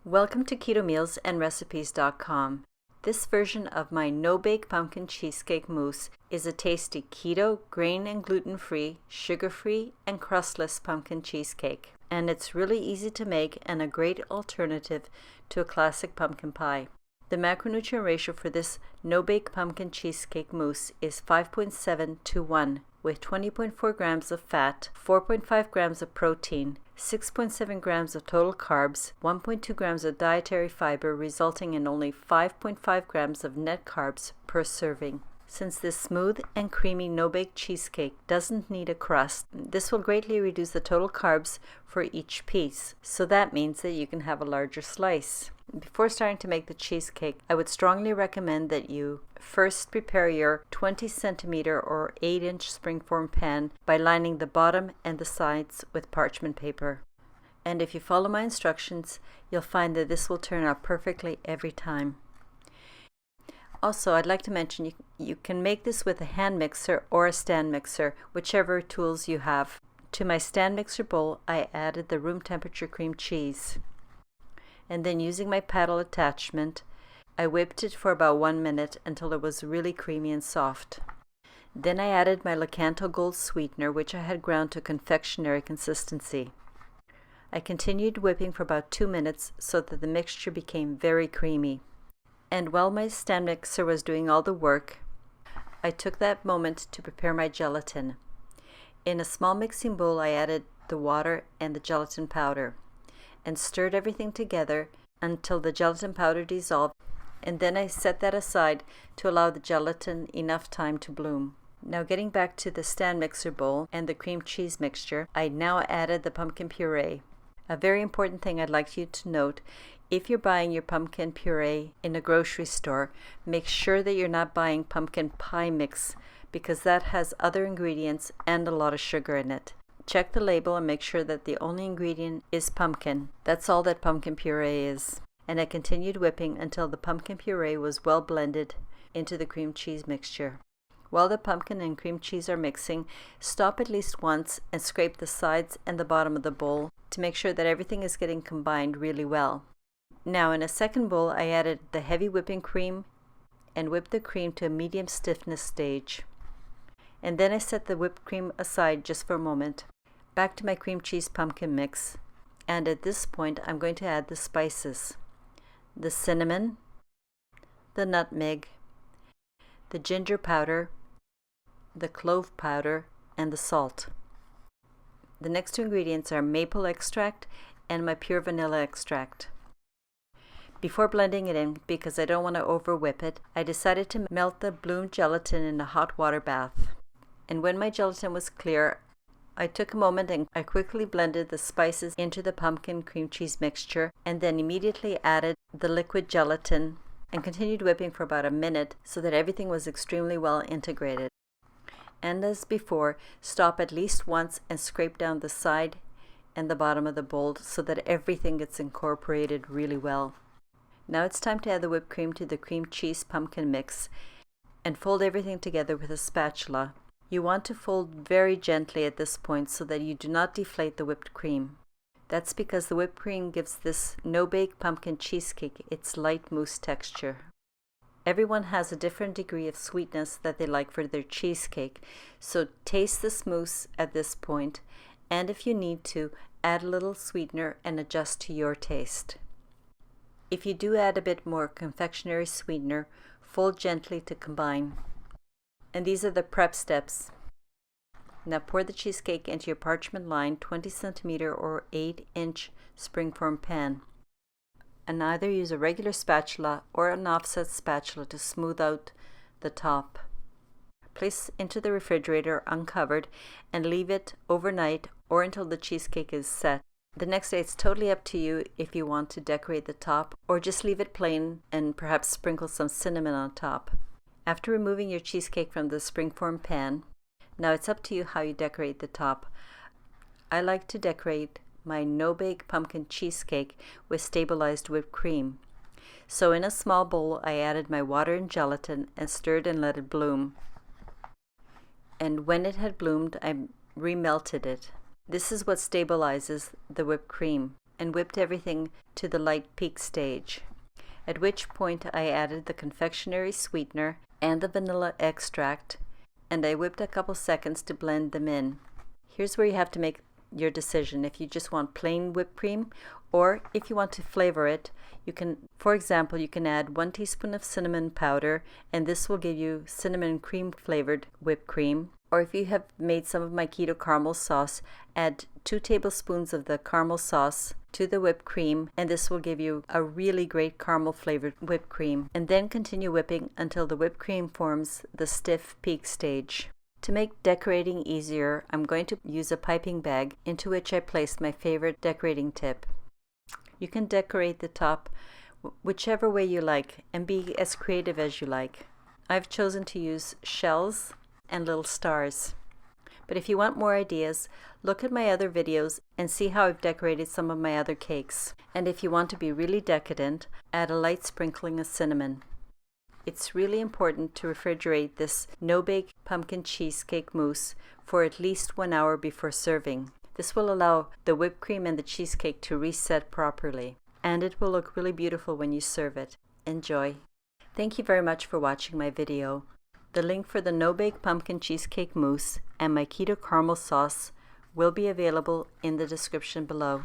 Welcome to KetoMealsAndRecipes.com. This version of my no-bake pumpkin cheesecake mousse is a tasty keto, grain and gluten-free, sugar-free, and crustless pumpkin cheesecake. And it's really easy to make and a great alternative to a classic pumpkin pie. The macronutrient ratio for this no-bake pumpkin cheesecake mousse is 5.7 to 1, with 20.4 grams of fat, 4.5 grams of protein, 6.7 grams of total carbs, 1.2 grams of dietary fiber, resulting in only 5.5 grams of net carbs per serving. Since this smooth and creamy no-bake cheesecake doesn't need a crust, this will greatly reduce the total carbs for each piece, so that means that you can have a larger slice. Before starting to make the cheesecake, I would strongly recommend that you first prepare your 20 centimeter or 8-inch springform pan by lining the bottom and the sides with parchment paper. And if you follow my instructions, you'll find that this will turn out perfectly every time. Also, I'd like to mention you can make this with a hand mixer or a stand mixer, whichever tools you have. To my stand mixer bowl, I added the room temperature cream cheese. And then using my paddle attachment, I whipped it for about 1 minute until it was really creamy and soft. Then I added my Lakanto Gold sweetener, which I had ground to confectionery consistency. I continued whipping for about 2 minutes so that the mixture became very creamy. And while my stand mixer was doing all the work, I took that moment to prepare my gelatin. In a small mixing bowl, I added the water and the gelatin powder and stirred everything together until the gelatin powder dissolved, and then I set that aside to allow the gelatin enough time to bloom. Now getting back to the stand mixer bowl and the cream cheese mixture, I now added the pumpkin puree. A very important thing I'd like you to note: if you're buying your pumpkin puree in a grocery store, make sure that you're not buying pumpkin pie mix, because that has other ingredients and a lot of sugar in it. Check the label and make sure that the only ingredient is pumpkin. That's all that pumpkin puree is. And I continued whipping until the pumpkin puree was well blended into the cream cheese mixture. While the pumpkin and cream cheese are mixing, stop at least once and scrape the sides and the bottom of the bowl to make sure that everything is getting combined really well. Now in a second bowl, I added the heavy whipping cream and whipped the cream to a medium stiffness stage. And then I set the whipped cream aside just for a moment. Back to my cream cheese pumpkin mix. And at this point, I'm going to add the spices: the cinnamon, the nutmeg, the ginger powder, the clove powder, and the salt. The next two ingredients are maple extract and my pure vanilla extract. Before blending it in, because I don't want to over whip it, I decided to melt the bloomed gelatin in a hot water bath. And when my gelatin was clear, I took a moment and I quickly blended the spices into the pumpkin cream cheese mixture, and then immediately added the liquid gelatin and continued whipping for about a minute so that everything was extremely well integrated. And as before, stop at least once and scrape down the side and the bottom of the bowl so that everything gets incorporated really well. Now it's time to add the whipped cream to the cream cheese pumpkin mix and fold everything together with a spatula. You want to fold very gently at this point so that you do not deflate the whipped cream. That's because the whipped cream gives this no-bake pumpkin cheesecake its light mousse texture. Everyone has a different degree of sweetness that they like for their cheesecake, so taste this mousse at this point, and if you need to, add a little sweetener and adjust to your taste. If you do add a bit more confectionery sweetener, fold gently to combine. And these are the prep steps. Now pour the cheesecake into your parchment lined 20 centimeter or 8-inch springform pan. And either use a regular spatula or an offset spatula to smooth out the top. Place into the refrigerator uncovered and leave it overnight or until the cheesecake is set. The next day, it's totally up to you if you want to decorate the top or just leave it plain and perhaps sprinkle some cinnamon on top. After removing your cheesecake from the springform pan, now it's up to you how you decorate the top. I like to decorate my no-bake pumpkin cheesecake with stabilized whipped cream. So in a small bowl, I added my water and gelatin and stirred and let it bloom. And when it had bloomed, I remelted it. This is what stabilizes the whipped cream. and whipped everything to the light peak stage, at which point I added the confectionery sweetener and the vanilla extract, and I whipped a couple seconds to blend them in. Here's where you have to make your decision if you just want plain whipped cream, or if you want to flavor it. You can, for example, you can add 1 teaspoon of cinnamon powder, and this will give you cinnamon cream flavored whipped cream. Or if you have made some of my keto caramel sauce, add 2 tablespoons of the caramel sauce to the whipped cream, and this will give you a really great caramel flavored whipped cream. And then continue whipping until the whipped cream forms the stiff peak stage. To make decorating easier, I'm going to use a piping bag into which I placed my favorite decorating tip. You can decorate the top whichever way you like and be as creative as you like. I've chosen to use shells and little stars. But if you want more ideas, look at my other videos and see how I've decorated some of my other cakes. And if you want to be really decadent, add a light sprinkling of cinnamon. It's really important to refrigerate this no-bake pumpkin cheesecake mousse for at least 1 hour before serving. This will allow the whipped cream and the cheesecake to reset properly, and it will look really beautiful when you serve it. Enjoy! Thank you very much for watching my video. The link for the no-bake pumpkin cheesecake mousse and my keto caramel sauce will be available in the description below.